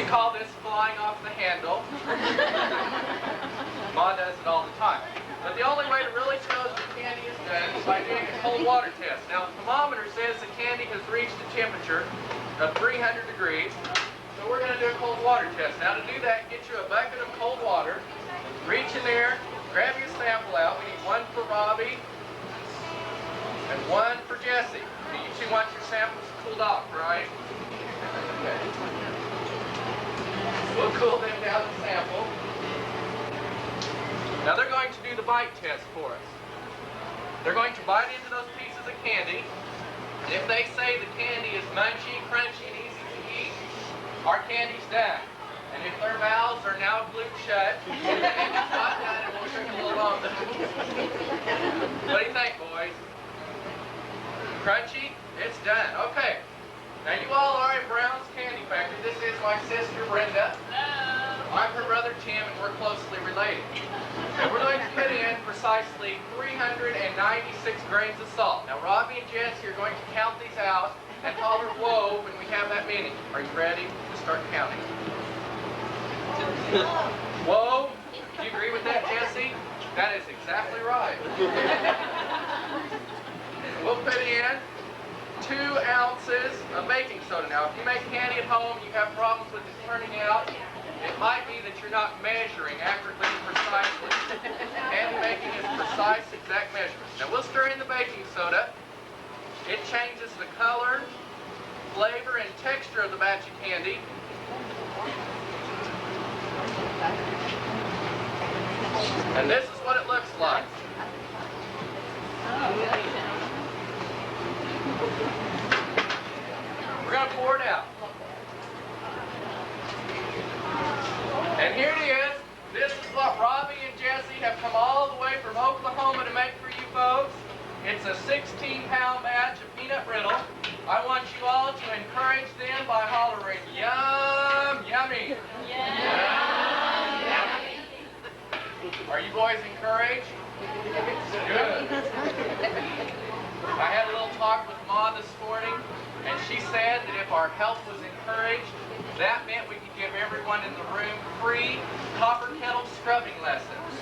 We call this flying off the handle. Ma does it all the time. But the only way to really show that the candy is done is by doing a cold water test. Now, the thermometer says the candy has reached a temperature of 300 degrees. So we're going to do a cold water test. Now, to do that, get you a bucket of cold water. Reach in there, grab your sample out. We need one for Robbie and one for Jesse. You two want your samples cooled off, right? Okay. We'll cool them down to sample. Now they're going to do the bite test for us. They're going to bite into those pieces of candy. And if they say the candy is munchy, crunchy, and easy to eat, our candy's done. And if their mouths are now glued shut, then it's not done and we'll drink a little longer. What do you think, boys? Crunchy? It's done. Okay. Now you all are at Brown's Candy Factory. This is my sister Brenda. Hello. I'm her brother Tim, and we're closely related. And we're going to put in precisely 396 grains of salt. Now Robbie and Jesse are going to count these out and call her whoa when we have that many. Are you ready to start counting? Whoa. Do you agree with that, Jesse? That is exactly right. We'll put in 2 ounces of baking soda. Now, if you make candy at home, you have problems with it turning out, it might be that you're not measuring accurately and precisely. Candy making is precise, exact measurements. Now, we'll stir in the baking soda. It changes the color, flavor, and texture of the batch of candy. And this is what it looks like. We're going to pour it out. And here it is. This is what Robbie and Jesse have come all the way from Oklahoma to make for you folks. It's a 16-pound batch of peanut brittle. I want you all to encourage them by hollering, yum, yummy. Yum, yummy. Are you boys encouraged? Good. I had a little talk with Ma this morning, and she said that if our health was encouraged, that meant we could give everyone in the room free copper kettle scrubbing lessons.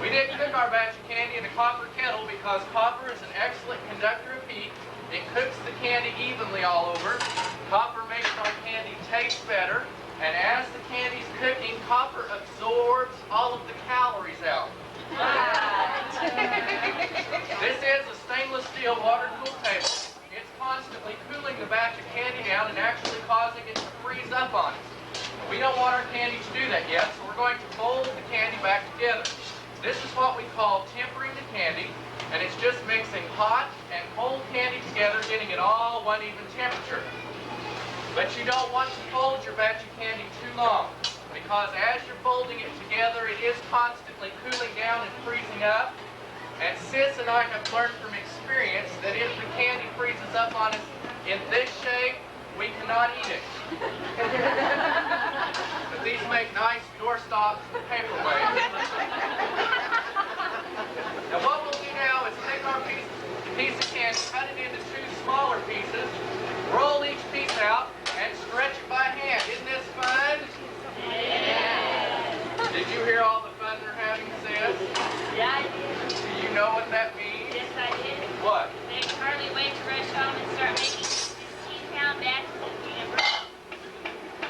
We didn't cook our batch of candy in a copper kettle because copper is an excellent conductor of heat. It cooks the candy evenly all over. Copper makes our candy taste better, and as the candy's cooking, copper absorbs all of the calories out. This is a stainless steel water-cooled table. It's constantly cooling the batch of candy down and actually causing it to freeze up on us. We don't want our candy to do that yet, so we're going to fold the candy back together. This is what we call tempering the candy, and it's just mixing hot and cold candy together, getting it all one even temperature. But you don't want to fold your batch of candy too long, because as you're folding it together, it is constantly cooling down and freezing up. And Sis and I have learned from experience that if the candy freezes up on us in this shape, we cannot eat it. But these make nice doorstops and paperweights. And what we'll do now is take our piece of candy, cut it into 2 smaller pieces, roll each piece out, and stretch it by hand. Isn't this fun? Yeah. Did you hear all the fun they're having, Sis? Yeah, I did. Do you know what that means? Yes, I did. What? They can hardly wait to rush home and start making 16-pound batches of peanut brittle.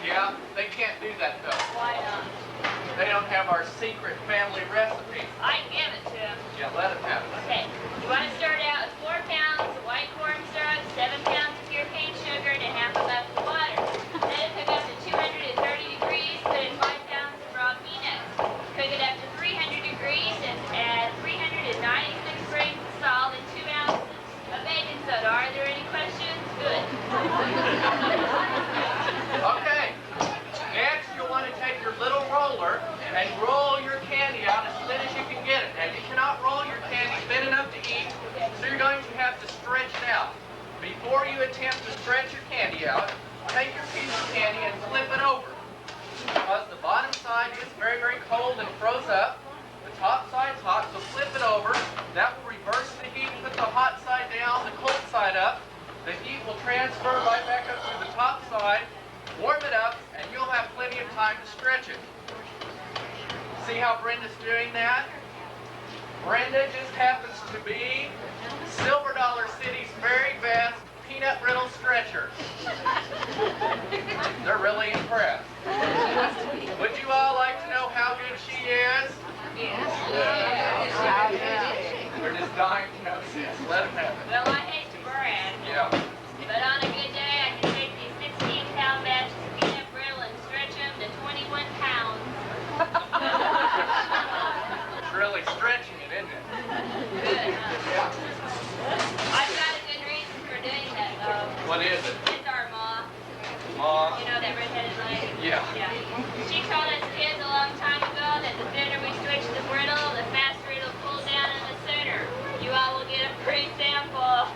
Yeah, they can't do that though. Why not? They don't have our secret family recipe. I can give it to them. Yeah, let them have it. Okay. You want to start out with 4 pounds of white corn syrup, 7 pounds of pure cane sugar, and a half a bucket of water. Then cook up to 230 degrees, put in 5 pounds of raw peanuts. Cook it up to 300 degrees and add 396 grains of salt and 2 ounces of baking soda. Are there any questions? Good. Okay. Next, you'll want to take your little roller and roll your candy out as thin as you can get it. And you cannot roll your candy thin enough to eat, so you're going to have to stretch it out. Before you attempt to stretch your candy out, take your piece of candy and flip it over. Because the bottom side is very, very cold and froze up. The top side's hot, so flip it over. That will reverse the heat, put the hot side down, the cold side up. The heat will transfer right back up through the top side. outside, warm it up, and you'll have plenty of time to stretch it. See how Brenda's doing that? Brenda just happens to be Silver Dollar City's very best peanut brittle stretcher. They're really impressed. Would you all like to know how good she is? Yes. We're just dying to know, sis. Let them have it. Well, I hate to brag, Yeah. but on a good day, I can take these 16-pound batches of peanut brittle and stretch them to 21 pounds. It's really stretching it, isn't it? Good, huh? I've got a good reason for doing that, though. What is it? It's our Ma. Ma? You know that redheaded lady? Yeah. Yeah. She told us kids a long time ago that the thinner we switch the brittle, the faster it'll cool down and the sooner. You all will get a free sample.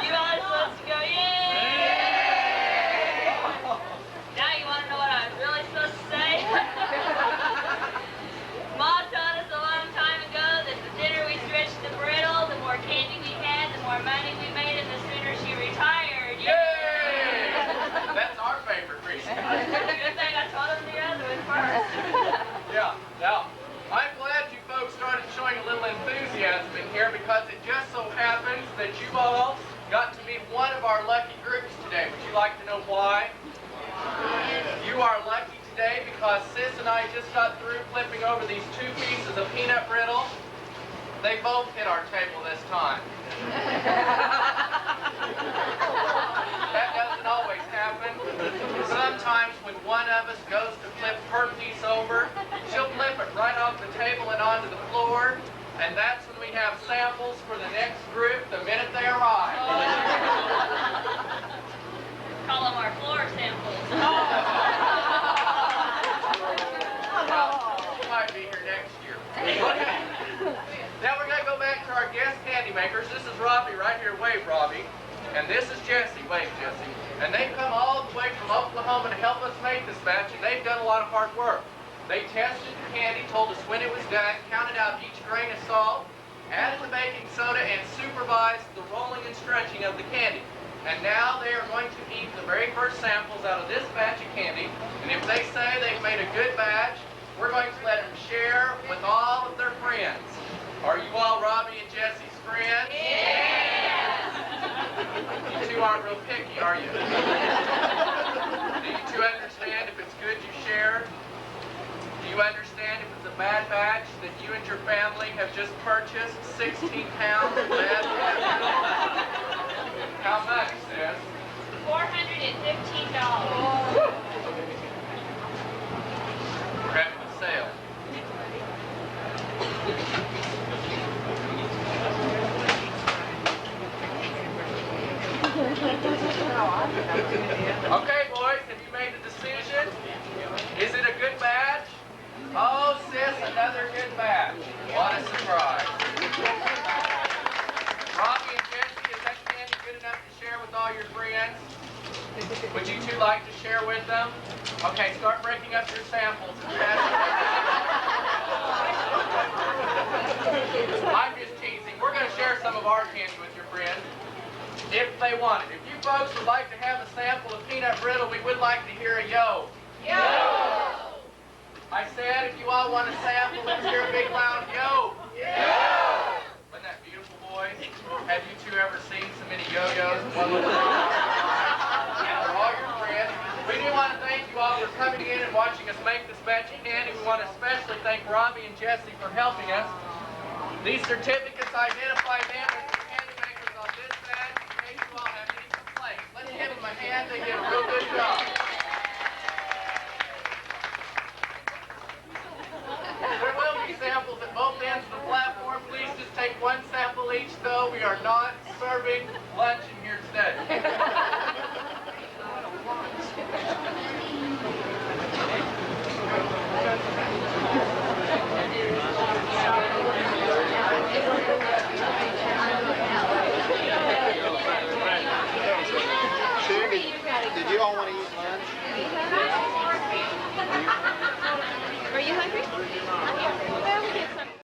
You all are supposed to go, yay! Now you want to know what I was really supposed to say? Ma taught us a long time ago that the thinner we stretched the brittle, the more candy we had, the more money we made, and the sooner she retired. Yay! That's our favorite reason. Good thing I told him the other one first. Yeah. Now, I'm glad you folks started showing a little enthusiasm in here because it just so happens that you all got to be one of our lucky groups today. Would you like to know why? You are lucky today because Sis and I just got through flipping over these 2 pieces of peanut brittle. They both hit our table this time. That doesn't always happen. Sometimes when one of us goes to flip her piece over, she'll flip it right off the table and onto the floor, and that's when we have samples for the next group the minute they arrive. Call them our floor samples. You might be here next year. Okay. Now we're going to go back to our guest candy makers. This is Robbie right here. Wave, Robbie. And this is Jesse. Wave, Jesse. And they've come all the way from Oklahoma to help us make this batch, and they've done a lot of hard work. They tested the candy, told us when it was done, counted out each grain of salt, added the baking soda, and supervised the rolling and stretching of the candy. And now they are going to eat the very first samples out of this batch of candy. And if they say they've made a good batch, we're going to let them share with all of their friends. Are you all Robbie and Jesse's friends? Yeah! You two aren't real picky, are you? Do you two understand if it's good you share? Do you understand if it's a bad batch that you and your family have just purchased 16 pounds of bad batch? How much, sis? $415. We're having a sale. Okay, boys, have you made the decision? Is it a good batch? Oh, sis, another good batch. What a surprise. Robbie and Jesse, is that candy good enough to share with all your friends? Would you two like to share with them? Okay, start breaking up your samples. I'm just teasing. We're going to share some of our candy with your friends if they want it. If you folks would like to have a sample of peanut brittle, we would like to hear a yo. Yo! I said if you all want a sample, let's hear a big loud yo. Yo! Wasn't that beautiful, boys? Have you two ever seen so many yo-yos? For all your friends. We do want to thank you all for coming in and watching us make this batch of candy. We want to especially thank Robbie and Jesse for helping us. These certificates identify them as the candy makers on this batch in case you all have any complaints. Let's give them a hand. They did a real good job. There will be samples at both ends of the platform. Please just take one sample each, though. We are not serving lunch in here today.